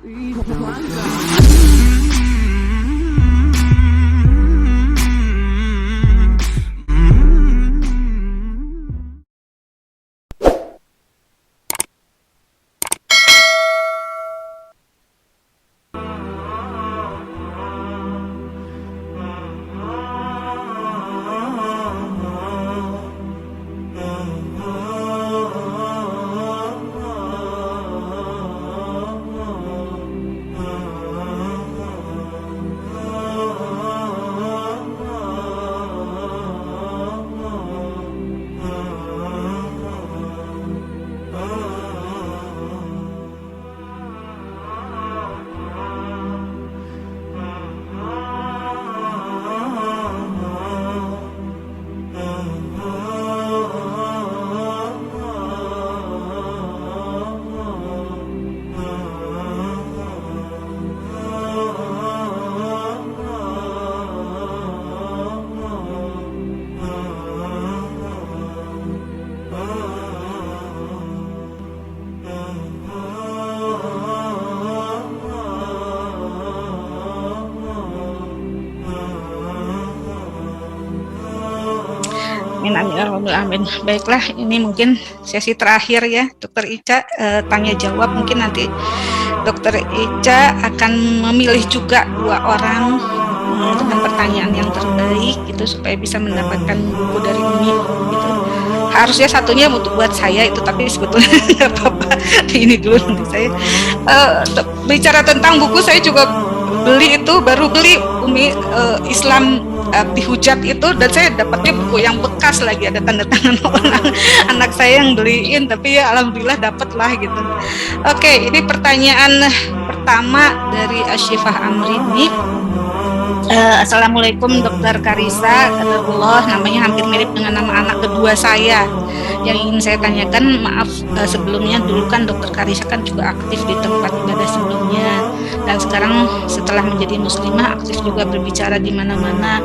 Amin, amin, amin. Baiklah, ini mungkin sesi terakhir ya, Dokter Ica, tanya jawab. Mungkin nanti Dokter Ica akan memilih juga 2 orang dengan pertanyaan yang terbaik, gitu, supaya bisa mendapatkan buku dari Umi, gitu. Harusnya satunya untuk buat saya itu, tapi sebetulnya nggak apa-apa. Ini dulu nanti saya bicara tentang buku. Saya juga baru beli Umi Islam dihujat itu, dan saya dapatnya buku yang bekas lagi, ada tanda tangan orang anak saya yang beliin, tapi ya alhamdulillah dapat lah gitu. Oke, ini pertanyaan pertama dari Asyifah Amrini. Assalamualaikum Dokter Karissa, Allah, namanya hampir mirip dengan nama anak kedua saya. Yang ingin saya tanyakan, maaf sebelumnya, dulu kan Dokter Karissa kan juga aktif di tempat ibadah sebelumnya, dan sekarang setelah menjadi muslimah aktif juga berbicara di mana-mana.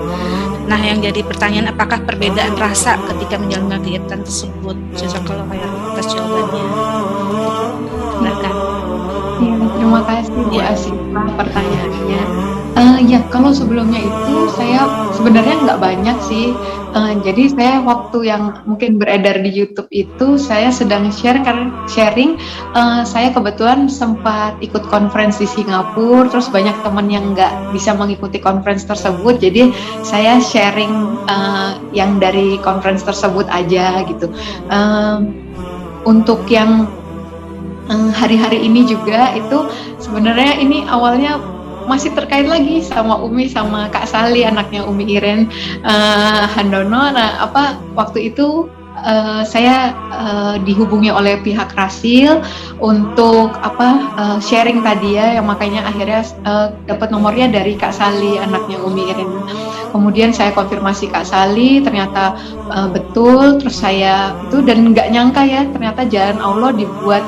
Nah, yang jadi pertanyaan, apakah perbedaan rasa ketika menjalankan kegiatan tersebut? Jazakallah khairan atas jawabannya. Silakan. Ya, terima kasih Bu Asyifah pertanyaannya. Ya, kalau sebelumnya itu saya sebenarnya nggak banyak sih. Jadi saya waktu yang mungkin beredar di YouTube itu saya sedang sharing. Saya kebetulan sempat ikut conference di Singapura, terus banyak teman yang nggak bisa mengikuti conference tersebut. Jadi saya sharing yang dari conference tersebut aja gitu. Untuk yang hari-hari ini juga itu sebenarnya ini awalnya masih terkait lagi sama Umi, sama Kak Sali, anaknya Umi Iren Handono. Nah, waktu itu saya dihubungi oleh pihak Rasil untuk sharing tadi ya, yang makanya akhirnya dapat nomornya dari Kak Sali, anaknya Umi Iren. Kemudian saya konfirmasi Kak Sali, ternyata betul. Terus saya itu, dan nggak nyangka ya, ternyata jalan Allah dibuat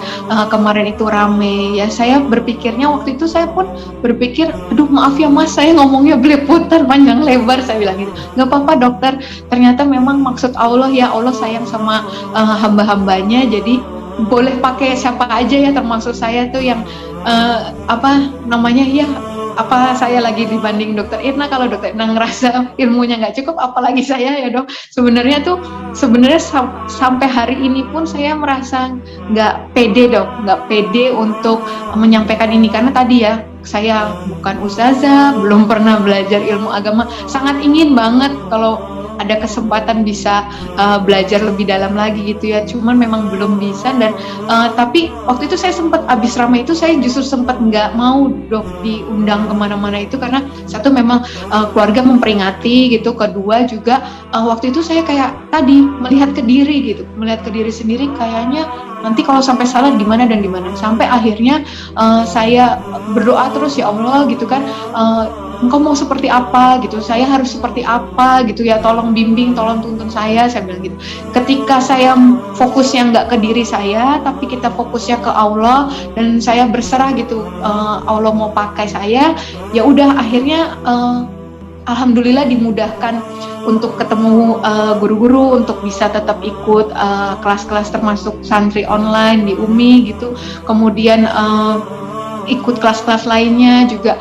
kemarin itu rame ya. Saya berpikirnya waktu itu, saya pun berpikir, aduh maaf ya Mas, saya ngomongnya belepotan panjang lebar, saya bilang gitu. Nggak apa-apa dokter, ternyata memang maksud Allah ya, Allah sayang sama hamba-hambanya, jadi boleh pakai siapa aja ya, termasuk saya tuh yang saya lagi dibanding Dokter Irna. Kalau Dokter Irna ngerasa ilmunya nggak cukup, apalagi saya ya dok. Sebenarnya sampai hari ini pun saya merasa nggak pede dok, nggak pede untuk menyampaikan ini, karena tadi ya, saya bukan ustazah, belum pernah belajar ilmu agama. Sangat ingin banget kalau ada kesempatan bisa belajar lebih dalam lagi gitu ya, cuman memang belum bisa. Dan tapi waktu itu saya sempat, abis ramai itu saya justru sempat nggak mau dok diundang kemana-mana itu, karena satu memang keluarga memperingati gitu, kedua juga waktu itu saya kayak tadi melihat ke diri sendiri, kayaknya nanti kalau sampai salah di mana dan di mana. Sampai akhirnya saya berdoa terus, ya Allah gitu kan, engkau mau seperti apa gitu, saya harus seperti apa gitu ya, tolong bimbing, tolong tuntun saya bilang gitu. Ketika saya fokusnya nggak ke diri saya, tapi kita fokusnya ke Allah, dan saya berserah gitu, Allah mau pakai saya, ya udah akhirnya alhamdulillah dimudahkan untuk ketemu guru-guru, untuk bisa tetap ikut kelas-kelas termasuk santri online di UMI gitu. Kemudian ikut kelas-kelas lainnya juga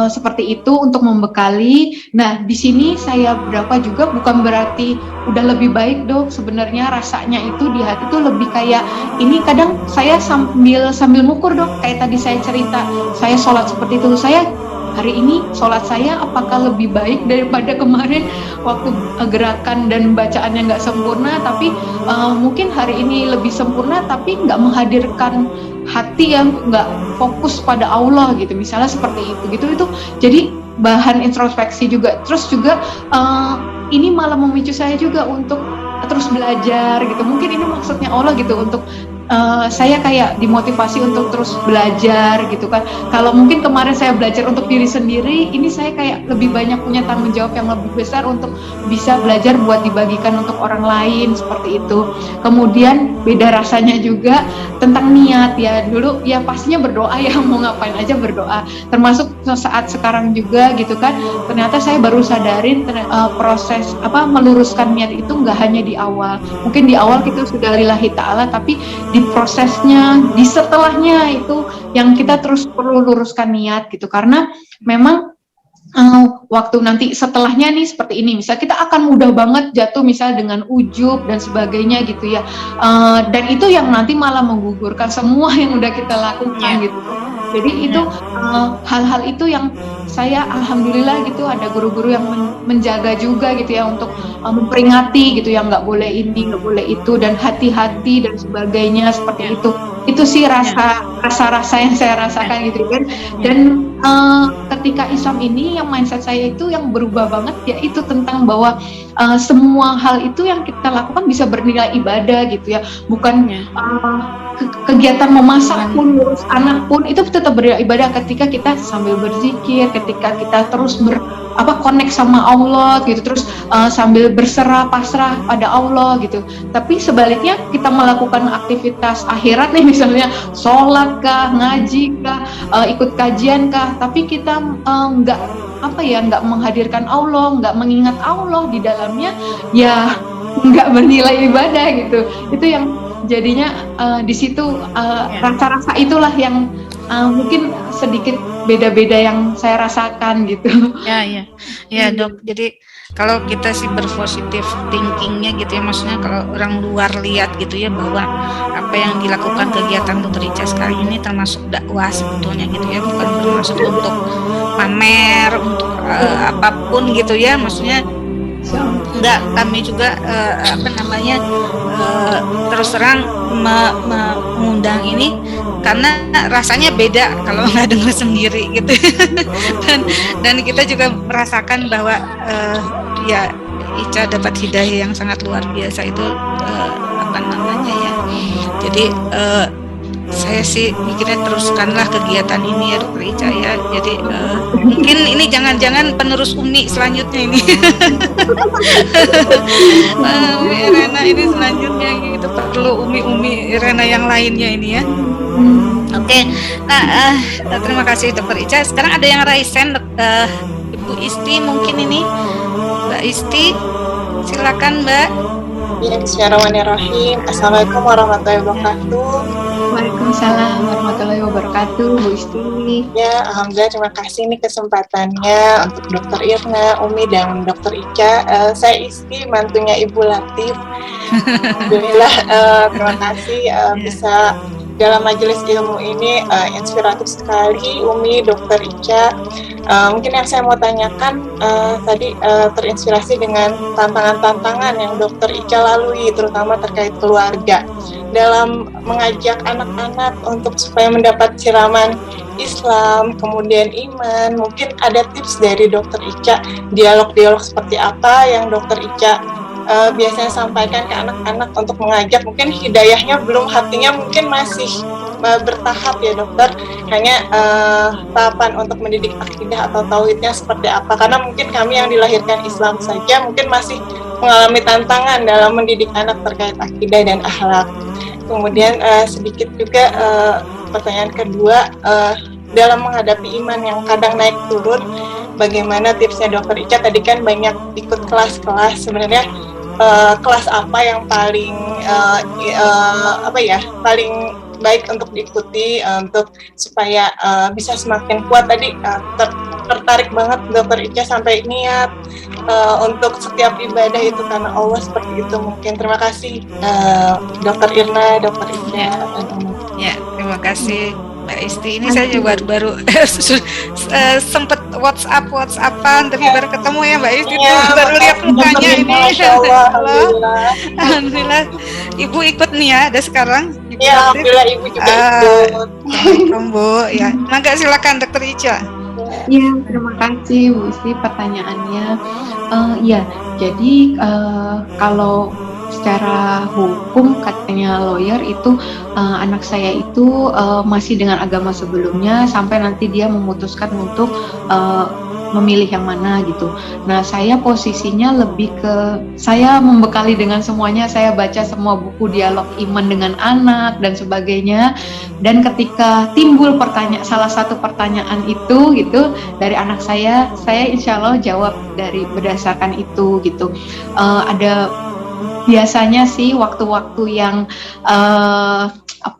seperti itu untuk membekali. Nah, di sini saya berapa juga bukan berarti udah lebih baik, Dok. Sebenarnya rasanya itu di hati tuh lebih kayak ini, kadang saya sambil ngukur, Dok. Kayak tadi saya cerita, saya sholat seperti itu. Saya hari ini sholat saya apakah lebih baik daripada kemarin waktu gerakan dan bacaannya nggak sempurna, tapi mungkin hari ini lebih sempurna tapi nggak menghadirkan hati yang nggak fokus pada Allah gitu, misalnya seperti itu jadi bahan introspeksi juga. Terus juga ini malah memicu saya juga untuk terus belajar gitu, mungkin ini maksudnya Allah gitu untuk saya kayak dimotivasi untuk terus belajar gitu kan. Kalau mungkin kemarin saya belajar untuk diri sendiri, ini saya kayak lebih banyak punya tanggung jawab yang lebih besar untuk bisa belajar buat dibagikan untuk orang lain, seperti itu. Kemudian beda rasanya juga tentang niat ya. Dulu ya pastinya berdoa ya, mau ngapain aja berdoa. Termasuk saat sekarang juga gitu kan. Ternyata saya baru sadarin proses meluruskan niat itu nggak hanya di awal. Mungkin di awal kita sudah lillahi ta'ala, tapi di prosesnya, di setelahnya itu yang kita terus perlu luruskan niat gitu. Karena memang waktu nanti setelahnya nih seperti ini, misal kita akan mudah banget jatuh misal dengan ujub dan sebagainya gitu ya, dan itu yang nanti malah menggugurkan semua yang udah kita lakukan gitu. Jadi itu hal-hal itu yang saya alhamdulillah gitu ada guru-guru yang menjaga juga gitu ya, untuk memperingati gitu ya, nggak boleh ini, nggak boleh itu, dan hati-hati dan sebagainya seperti itu. Itu sih rasa yang saya rasakan gitu kan. Dan ketika Islam ini yang mindset saya itu yang berubah banget, yaitu tentang bahwa semua hal itu yang kita lakukan bisa bernilai ibadah gitu ya, bukan kegiatan memasak pun, ngurus anak pun itu tetap bernilai ibadah ketika kita sambil berzikir, ketika kita terus connect sama Allah gitu, terus sambil berserah pasrah pada Allah gitu. Tapi sebaliknya kita melakukan aktivitas akhirat nih, misalnya sholat kah, ngaji kah, ikut kajian kah, tapi kita nggak menghadirkan Allah, nggak mengingat Allah di dalamnya, ya nggak bernilai ibadah gitu. Itu yang jadinya di situ rasa-rasa itulah yang mungkin sedikit beda-beda yang saya rasakan gitu. Ya Dok. Jadi kalau kita sih berpositif thinkingnya gitu ya, maksudnya kalau orang luar lihat gitu ya, bahwa apa yang dilakukan kegiatan Dr. Ica sekarang ini termasuk dakwah sebetulnya gitu ya, bukan bermaksud untuk pamer, untuk apapun gitu ya, maksudnya enggak, kami juga terus terang mengundang ini karena rasanya beda kalau nggak dengar sendiri gitu. dan kita juga merasakan bahwa ya Ica dapat hidayah yang sangat luar biasa itu, jadi saya sih mikirnya teruskanlah kegiatan ini ya Dokter Ica ya. Jadi mungkin ini jangan-jangan penerus Umi selanjutnya ini. Umi Rena ini selanjutnya gitu, perlu Umi Rena yang lainnya ini ya. Oke. Nah, terima kasih Dokter Ica. Sekarang ada yang raise hand, Ibu Isti mungkin ini. Mbak Isti, silakan Mbak. Ya, bismillahirrahmanirrahim. Assalamualaikum warahmatullahi wabarakatuh. Waalaikumsalam warahmatullahi wabarakatuh, Bu Isti. Ya, alhamdulillah, terima kasih nih kesempatannya untuk Dokter Irna, Umi, dan Dokter Ica. Saya Isti, mantunya Ibu Latif. Alhamdulillah, terima kasih bisa dalam majelis ilmu ini, inspiratif sekali Umi, Dokter Ica. Mungkin yang saya mau tanyakan tadi terinspirasi dengan tantangan-tantangan yang Dokter Ica lalui, terutama terkait keluarga dalam mengajak anak-anak untuk supaya mendapat siraman Islam, kemudian iman. Mungkin ada tips dari Dokter Ica, dialog-dialog seperti apa yang Dokter Ica biasanya sampaikan ke anak-anak untuk mengajak, mungkin hidayahnya belum, hatinya mungkin masih bertahap ya dokter, hanya tahapan untuk mendidik akidah atau tauhidnya seperti apa, karena mungkin kami yang dilahirkan Islam saja mungkin masih mengalami tantangan dalam mendidik anak terkait akidah dan akhlak. Kemudian sedikit juga pertanyaan kedua, dalam menghadapi iman yang kadang naik turun, bagaimana tipsnya Dokter Ica? Tadi kan banyak ikut kelas-kelas, sebenarnya kelas apa yang paling paling baik untuk diikuti untuk supaya bisa semakin kuat. Tadi tertarik banget Dokter Ica sampai niat untuk setiap ibadah itu karena Allah, seperti itu. Mungkin terima kasih Dokter Irna, Dokter Ica. Ya, terima kasih Mbak Isti. Ini saya juga baru sempat WhatsAppan tapi baru ketemu ya Mbak Isti, baru lihat mukanya ini. Alhamdulillah. Ibu ikut nih ya, ada sekarang. Ya, alhamdulillah Ibu juga ikut. Bu, ya. Mangga silakan Dokter Ica. Ya, terima kasih Bu Isti pertanyaannya. Ya, jadi kalau secara hukum katanya lawyer itu anak saya itu masih dengan agama sebelumnya sampai nanti dia memutuskan untuk memilih yang mana gitu. Nah, saya posisinya lebih ke saya membekali dengan semuanya, saya baca semua buku dialog iman dengan anak dan sebagainya. Dan ketika timbul salah satu pertanyaan itu gitu dari anak saya insya Allah jawab berdasarkan itu gitu. Ada biasanya sih waktu-waktu yang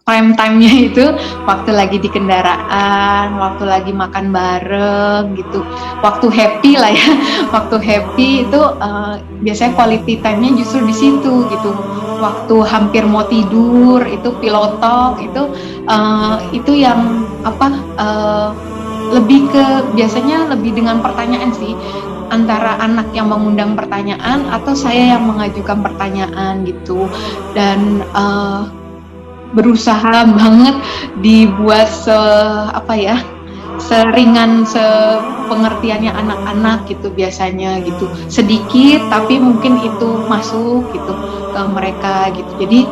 prime time-nya itu waktu lagi di kendaraan, waktu lagi makan bareng gitu, waktu happy lah ya, waktu happy itu biasanya quality time-nya justru di situ gitu. Waktu hampir mau tidur itu pillow talk itu yang lebih ke biasanya lebih dengan pertanyaan sih, antara anak yang mengundang pertanyaan atau saya yang mengajukan pertanyaan gitu. Dan berusaha banget dibuat seringan sepengertiannya anak-anak gitu biasanya gitu, sedikit tapi mungkin itu masuk gitu ke mereka gitu. Jadi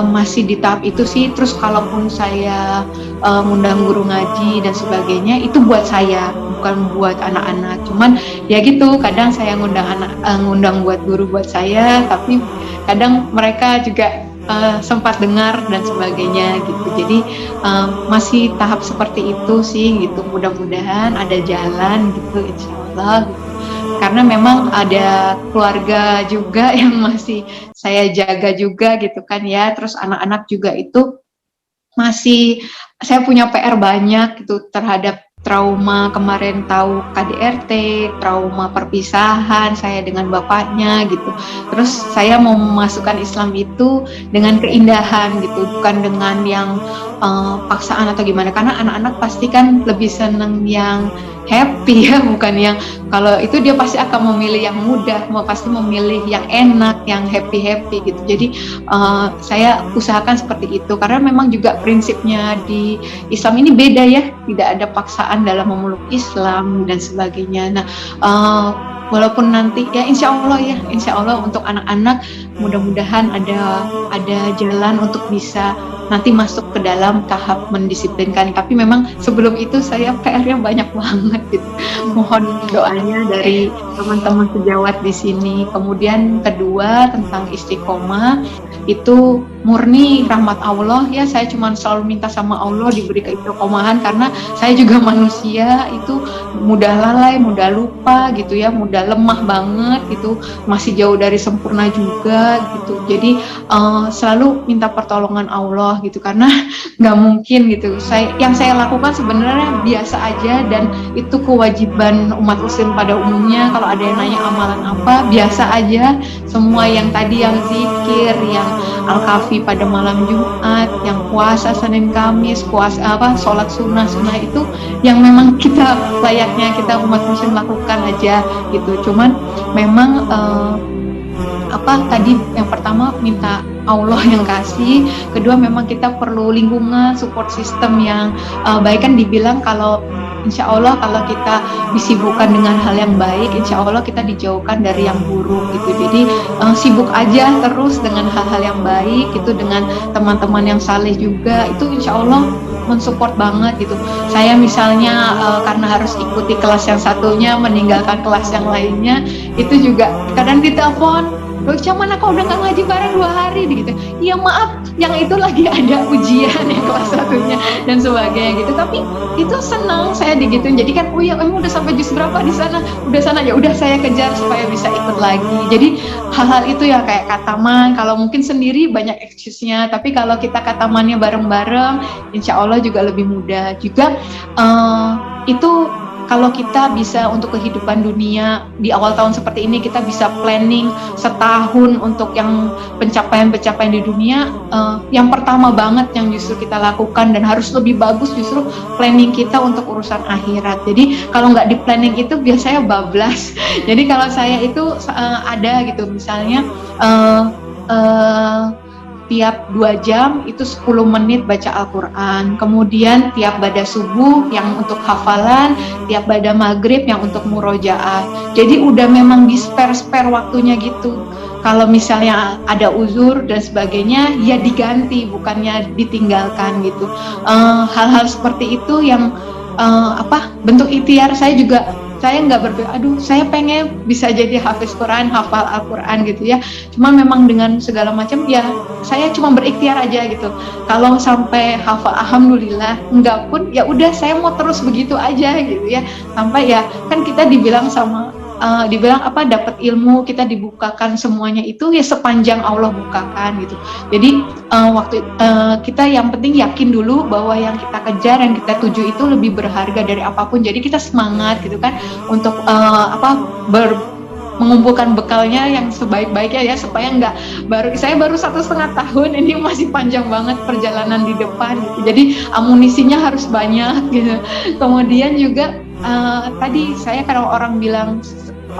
masih di tahap itu sih. Terus kalaupun saya ngundang guru ngaji dan sebagainya itu buat saya, bukan buat anak-anak. Cuman ya gitu, kadang saya ngundang buat guru buat saya, tapi kadang mereka juga sempat dengar dan sebagainya gitu. Jadi masih tahap seperti itu sih gitu. Mudah-mudahan ada jalan gitu, insya Allah gitu. Karena memang ada keluarga juga yang masih saya jaga juga gitu kan ya. Terus anak-anak juga itu masih saya punya PR banyak gitu terhadap trauma kemarin, tahu KDRT, trauma perpisahan saya dengan bapaknya gitu. Terus saya mau memasukkan Islam itu dengan keindahan gitu, bukan dengan yang paksaan atau gimana. Karena anak-anak pasti kan lebih seneng yang happy ya, bukan yang kalau itu dia pasti akan memilih yang mudah, pasti memilih yang enak, yang happy gitu. Jadi saya usahakan seperti itu karena memang juga prinsipnya di Islam ini beda ya, tidak ada paksaan dalam memeluk Islam dan sebagainya. Nah, walaupun nanti ya insya Allah untuk anak-anak mudah-mudahan ada jalan untuk bisa nanti masuk ke dalam tahap mendisiplinkan. Tapi memang sebelum itu saya PR-nya banyak banget gitu. Mohon doanya dari teman-teman sejawat di sini. Kemudian kedua tentang istiqomah itu murni rahmat Allah ya. Saya cuma selalu minta sama Allah diberi keistiqomahan karena saya juga manusia, itu mudah lalai, mudah lupa gitu ya, mudah lemah banget gitu, masih jauh dari sempurna juga gitu. Jadi selalu minta pertolongan Allah gitu karena nggak mungkin gitu. Yang saya lakukan sebenarnya biasa aja dan itu kewajiban umat muslim pada umumnya. Kalau ada yang nanya amalan apa, biasa aja. Semua yang tadi yang zikir, yang al-kafi pada malam Jumat, yang puasa Senin Kamis, sholat sunnah itu yang memang kita layaknya kita umat muslim lakukan aja gitu. Cuman memang tadi yang pertama minta Allah yang kasih, kedua memang kita perlu lingkungan support system yang baik. Kan dibilang kalau insya Allah kalau kita disibukkan dengan hal yang baik, insya Allah kita dijauhkan dari yang buruk gitu. Jadi sibuk aja terus dengan hal-hal yang baik gitu, dengan teman-teman yang saleh juga, itu insya Allah mensupport banget gitu. Saya misalnya karena harus ikuti kelas yang satunya meninggalkan kelas yang lainnya, itu juga kadang ditelepon, Loh, Ica mana kau udah nggak ngaji bareng 2 hari gitu. Iya maaf, yang itu lagi ada ujian ya kelas satunya dan sebagainya gitu. Tapi itu senang saya digituin. Jadi kan, oh ya kamu udah sampai juz berapa di sana? Udah sana ya udah saya kejar supaya bisa ikut lagi. Jadi hal-hal itu ya kayak kataman. Kalau mungkin sendiri banyak excuse-nya. Tapi kalau kita katamannya bareng-bareng, insya Allah juga lebih mudah. Juga itu kalau kita bisa untuk kehidupan dunia di awal tahun seperti ini, kita bisa planning setahun untuk yang pencapaian-pencapaian di dunia. Yang pertama banget yang justru kita lakukan dan harus lebih bagus justru planning kita untuk urusan akhirat. Jadi kalau nggak di planning itu biasanya bablas. Jadi kalau saya itu ada gitu misalnya tiap 2 jam itu 10 menit baca Al-Quran, kemudian tiap bada subuh yang untuk hafalan, tiap bada maghrib yang untuk murojaah. Jadi udah memang di spare waktunya gitu. Kalau misalnya ada uzur dan sebagainya, ya diganti, bukannya ditinggalkan gitu. Hal-hal seperti itu yang bentuk ikhtiar saya nggak berpikir, aduh saya pengen bisa jadi hafiz Quran, hafal Al-Quran gitu ya. Cuma memang dengan segala macam ya saya cuma berikhtiar aja gitu. Kalau sampai hafal alhamdulillah, enggak pun ya udah saya mau terus begitu aja gitu ya. Sampai ya kan kita dibilang dapat ilmu, kita dibukakan semuanya itu ya sepanjang Allah bukakan gitu. Jadi kita yang penting yakin dulu bahwa yang kita kejar, yang kita tuju itu lebih berharga dari apapun. Jadi kita semangat gitu kan untuk mengumpulkan bekalnya yang sebaik-baiknya ya, supaya saya baru 1,5 tahun, ini masih panjang banget perjalanan di depan gitu. Jadi amunisinya harus banyak gitu. Kemudian juga tadi saya kalau orang bilang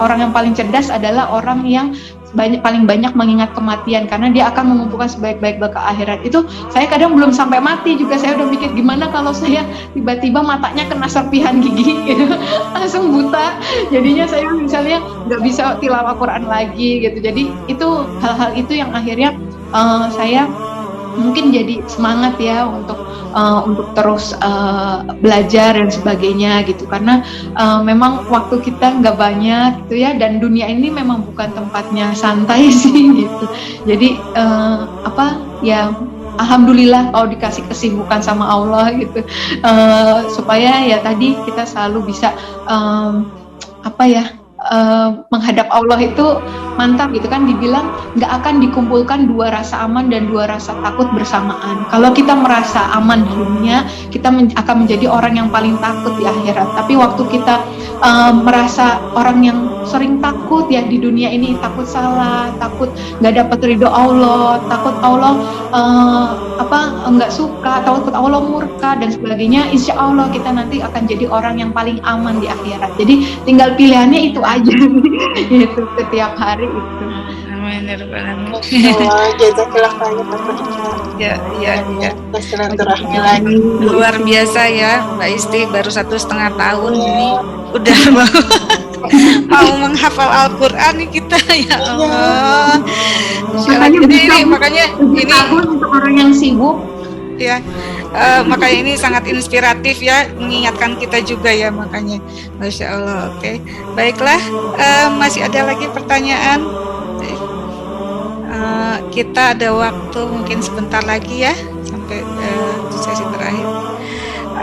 orang yang paling cerdas adalah orang yang paling banyak mengingat kematian, karena dia akan mengumpulkan sebaik-baik bekal akhirat. Itu saya kadang belum sampai mati juga saya udah mikir gimana kalau saya tiba-tiba matanya kena serpihan gigi gitu, langsung buta, jadinya saya misalnya nggak bisa tilawah Quran lagi gitu. Jadi itu hal-hal itu yang akhirnya saya mungkin jadi semangat ya untuk terus belajar dan sebagainya gitu, karena memang waktu kita nggak banyak gitu ya, dan dunia ini memang bukan tempatnya santai sih gitu. Jadi ya alhamdulillah kalau dikasih kesibukan sama Allah gitu, supaya ya tadi kita selalu bisa menghadap Allah itu mantap gitu kan. Dibilang nggak akan dikumpulkan 2 rasa aman dan 2 rasa takut bersamaan. Kalau kita merasa aman di dunia, kita akan menjadi orang yang paling takut di akhirat. Tapi waktu kita merasa orang yang sering takut ya di dunia ini, takut salah, takut nggak dapat ridho Allah, takut Allah nggak suka, takut Allah murka dan sebagainya, insya Allah kita nanti akan jadi orang yang paling aman di akhirat. Jadi tinggal pilihannya itu aja gitu setiap hari itu. Amin ya rabbal alamin. Jazakallah khairan Dr. Ica. Ya. Silaturahmi lagi. Luar biasa ya Mbak Isti, baru 1,5 tahun ini udah mau menghafal Al-Quran nih kita, ya Allah. Makanya ini tahun untuk orang yang sibuk ya, makanya ini sangat inspiratif ya, mengingatkan kita juga ya, makanya Masya Allah. Oke. Baiklah, masih ada lagi pertanyaan? Kita ada waktu mungkin sebentar lagi ya sampai sesi terakhir.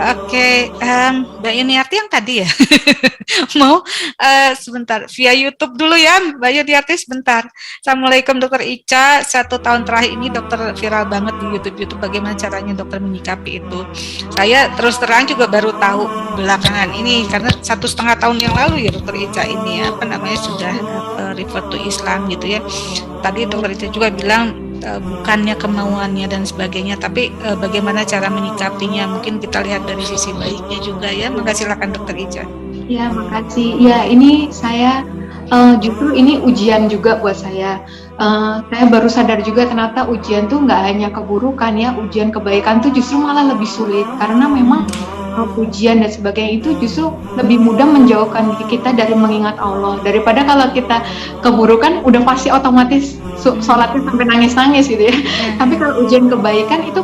Oke, Mbak Yuniarti yang tadi ya mau sebentar via YouTube dulu ya Mbak Yuniarti sebentar. Assalamualaikum Dokter Ica, 1 tahun terakhir ini dokter viral banget di YouTube. Bagaimana caranya dokter menyikapi itu? Saya terus terang juga baru tahu belakangan ini, karena 1,5 tahun yang lalu ya Dokter Ica ini sudah refer to Islam gitu ya. Tadi Dokter Ica juga bilang bukannya kemauannya dan sebagainya, tapi bagaimana cara menyikapinya, mungkin kita lihat dari sisi baiknya juga ya. Makasih, silakan Dokter Ica. Ya, makasih. Ya, ini saya justru ini ujian juga buat saya. Saya baru sadar juga ternyata ujian tuh nggak hanya keburukan ya, ujian kebaikan tuh justru malah lebih sulit, karena memang pujian dan sebagainya itu justru lebih mudah menjauhkan diri kita dari mengingat Allah, daripada kalau kita keburukan udah pasti otomatis sholatnya sampai nangis-nangis gitu ya. Tapi kalau ujian kebaikan itu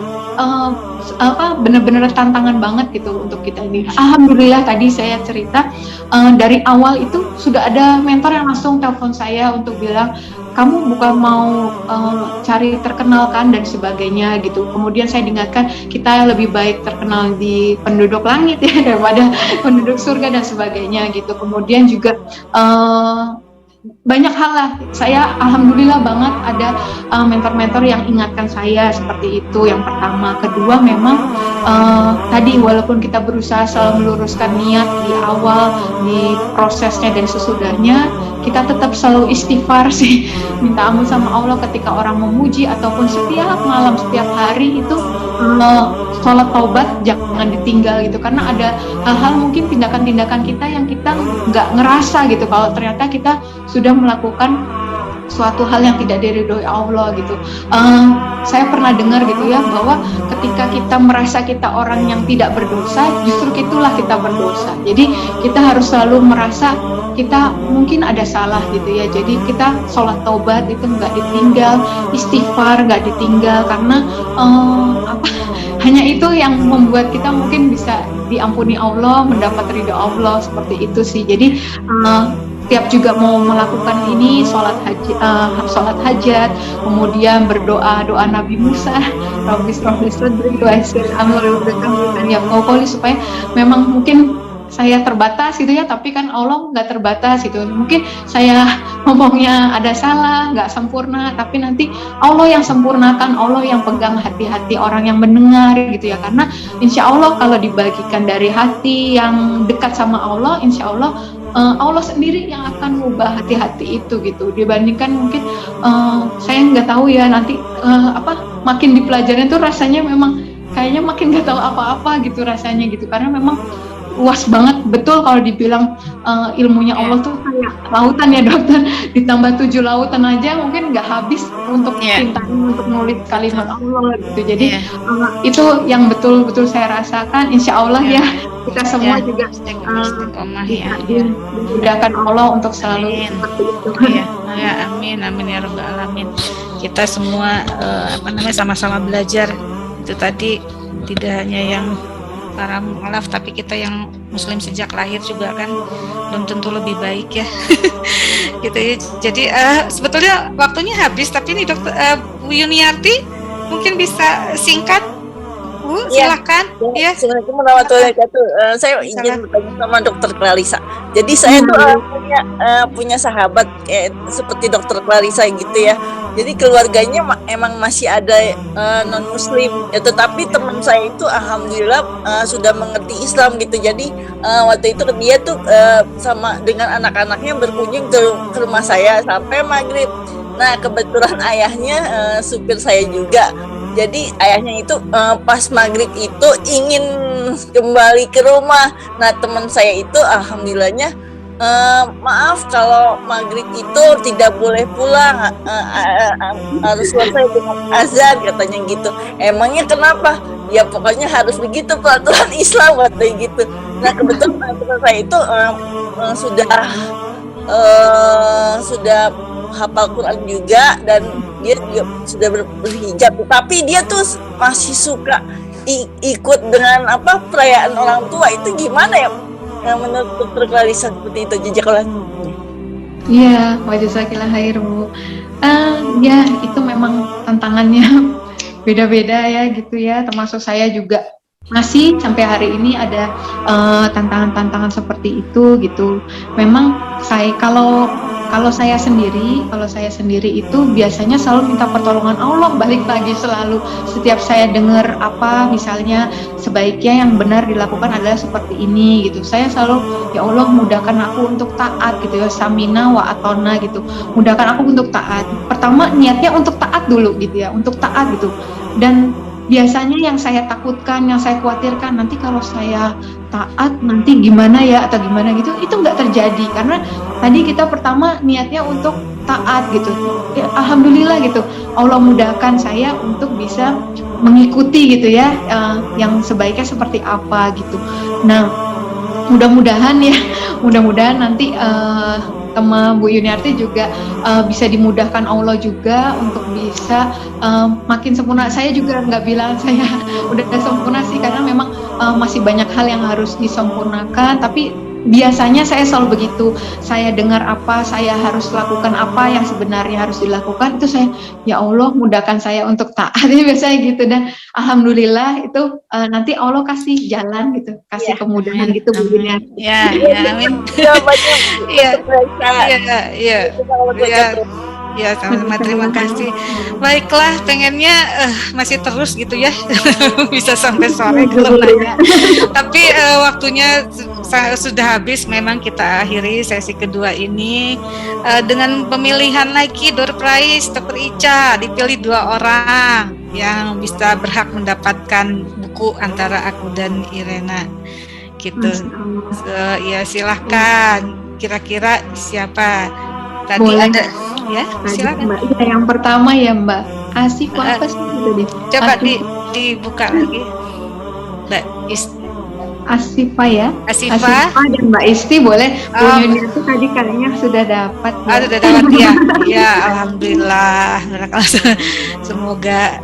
benar-benar tantangan banget gitu untuk kita ini. Alhamdulillah tadi saya cerita dari awal itu sudah ada mentor yang langsung telepon saya untuk bilang, kamu bukan mau cari terkenal kan dan sebagainya gitu. Kemudian saya diingatkan kita lebih baik terkenal di penduduk langit ya daripada penduduk surga dan sebagainya gitu. Kemudian juga banyak hal lah. Saya alhamdulillah banget ada mentor-mentor yang ingatkan saya seperti itu. Yang pertama, kedua memang tadi walaupun kita berusaha selalu meluruskan niat di awal, di prosesnya dan sesudahnya, kita tetap selalu istighfar sih, minta ampun sama Allah ketika orang memuji ataupun setiap malam, setiap hari itu sholat taubat jangan ditinggal gitu, karena ada hal-hal mungkin tindakan-tindakan kita yang kita nggak ngerasa gitu kalau ternyata kita sudah melakukan suatu hal yang tidak diridhoi Allah gitu. Saya pernah dengar gitu ya bahwa ketika kita merasa kita orang yang tidak berdosa, justru itulah kita berdosa. Jadi kita harus selalu merasa kita mungkin ada salah gitu ya. Jadi kita sholat taubat itu nggak ditinggal, istighfar nggak ditinggal, karena hanya itu yang membuat kita mungkin bisa diampuni Allah, mendapat ridho Allah, seperti itu sih. Jadi tiap juga mau melakukan ini sholat hajat, kemudian berdoa doa Nabi Musa, Rabbi shrahli sadri wa yassir amri wahlul ya qawli, supaya memang mungkin saya terbatas gitu ya, tapi kan Allah nggak terbatas gitu. Mungkin saya ngomongnya ada salah, nggak sempurna, tapi nanti Allah yang sempurnakan, Allah yang pegang hati-hati orang yang mendengar gitu ya. Karena insya Allah kalau dibagikan dari hati yang dekat sama Allah, insya Allah Allah sendiri yang akan mengubah hati-hati itu gitu. Dibandingkan mungkin saya nggak tahu ya nanti makin dipelajarin tuh rasanya memang kayaknya makin nggak tahu apa-apa gitu rasanya gitu, karena memang luas banget. Betul kalau dibilang ilmunya Allah tuh kayak lautan ya dokter, ditambah 7 lautan aja mungkin nggak habis untuk cintanya untuk nulis kalimat Allah gitu. Jadi itu yang betul-betul saya rasakan. Insya Allah ya kita semua juga dimudahkan Allah untuk selalu seperti itu. Amin ya rabbal alamin. Kita semua sama-sama belajar itu tadi, tidak hanya yang para mualaf, tapi kita yang muslim sejak lahir juga kan belum tentu lebih baik ya. Gitu ya. Jadi sebetulnya waktunya habis, tapi ini dokter Bu Yuniarti mungkin bisa singkat, Bu, silakan. Ya. Assalamualaikum warahmatullahi wabarakatuh. Saya izin bertanya sama Dokter Clarissa. Jadi saya tuh punya sahabat seperti Dokter Clarissa gitu ya. Jadi keluarganya emang masih ada non Muslim, ya, tetapi teman saya itu alhamdulillah sudah mengerti Islam gitu. Jadi waktu itu dia tuh sama dengan anak-anaknya berkunjung ke rumah saya sampai maghrib. Nah kebetulan ayahnya supir saya juga. Jadi ayahnya itu pas maghrib itu ingin kembali ke rumah. Nah teman saya itu alhamdulillahnya maaf kalau maghrib itu tidak boleh pulang, harus selesai dengan azan katanya gitu. Emangnya kenapa? Ya pokoknya harus begitu peraturan Islam katanya gitu. Nah kebetulan teman saya itu sudah hafal Quran juga dan dia juga sudah berhijab, tapi dia tuh masih suka ikut dengan perayaan orang tua. Itu gimana ya menurut Dokter Clarissa seperti itu jajakan? Iya, wajazakillah khair Bu. Ya itu memang tantangannya beda-beda ya gitu ya, termasuk saya juga masih sampai hari ini ada tantangan-tantangan seperti itu gitu. Memang kalau saya sendiri itu biasanya selalu minta pertolongan Allah, balik lagi selalu setiap saya dengar misalnya sebaiknya yang benar dilakukan adalah seperti ini gitu. Saya selalu ya Allah mudahkan aku untuk taat gitu ya, samina wa atona gitu. Mudahkan aku untuk taat. Pertama niatnya untuk taat dulu gitu ya, untuk taat gitu. Dan biasanya yang saya takutkan, yang saya khawatirkan nanti kalau saya taat nanti gimana ya atau gimana gitu, itu nggak terjadi karena tadi kita pertama niatnya untuk taat gitu. Ya, alhamdulillah gitu, Allah mudahkan saya untuk bisa mengikuti gitu ya, yang sebaiknya seperti apa gitu. Nah mudah-mudahan nanti sama Bu Yuniarti juga bisa dimudahkan Allah juga untuk bisa makin sempurna. Saya juga nggak bilang saya udah sempurna sih, karena memang masih banyak hal yang harus disempurnakan, tapi biasanya saya selalu begitu. Saya dengar apa, saya harus lakukan apa yang sebenarnya harus dilakukan, itu saya, ya Allah mudahkan saya untuk taat. Biasanya gitu, dan alhamdulillah itu nanti Allah kasih jalan gitu, kasih kemudahan gitu begini. Ya, amin. Jawabannya Iya, Dokter iya. Ya, sama-sama, terima kasih. Baiklah, pengennya masih terus gitu ya, bisa sampai sore kalau nanya. Tapi waktunya sudah habis. Memang kita akhiri sesi kedua ini dengan pemilihan lagi door prize. Dr. Ica dipilih 2 orang yang bisa berhak mendapatkan buku antara aku dan Irena. Gitu. Ya silahkan. Kira-kira siapa? Tadi Boleh. ada. Ya, silakan. Mbak. Ya, yang pertama ya Mbak Asif apa sih tadi? Coba dibuka lagi. Mbak Asifa ya. Asifa dan Mbak Isti boleh. Bu Yunia itu tadi kayaknya sudah dapat. Sudah dapat ya. Ya, alhamdulillah. Semoga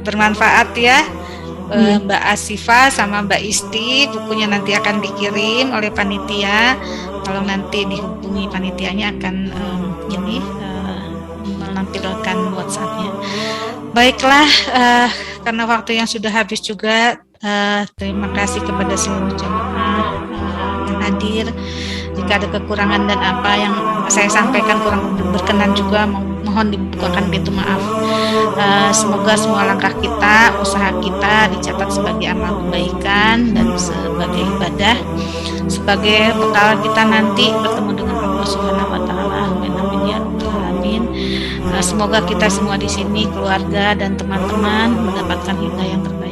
bermanfaat ya. Mbak Asifa sama Mbak Isti, bukunya nanti akan dikirim oleh panitia. Kalau nanti dihubungi panitianya akan menampilkan WhatsApp-nya. Baiklah, karena waktu yang sudah habis juga, terima kasih kepada seluruh jemaah yang hadir. Jika ada kekurangan dan apa yang saya sampaikan kurang berkenan juga, mohon dibukakan pintu maaf. Semoga semua langkah kita, usaha kita dicatat sebagai amal kebaikan dan sebagai ibadah, sebagai bekal kita nanti bertemu dengan Allah Subhanahu wa taala. Amin ya rabbal alamin. Semoga kita semua di sini, keluarga dan teman-teman, mendapatkan hidayah yang terbaik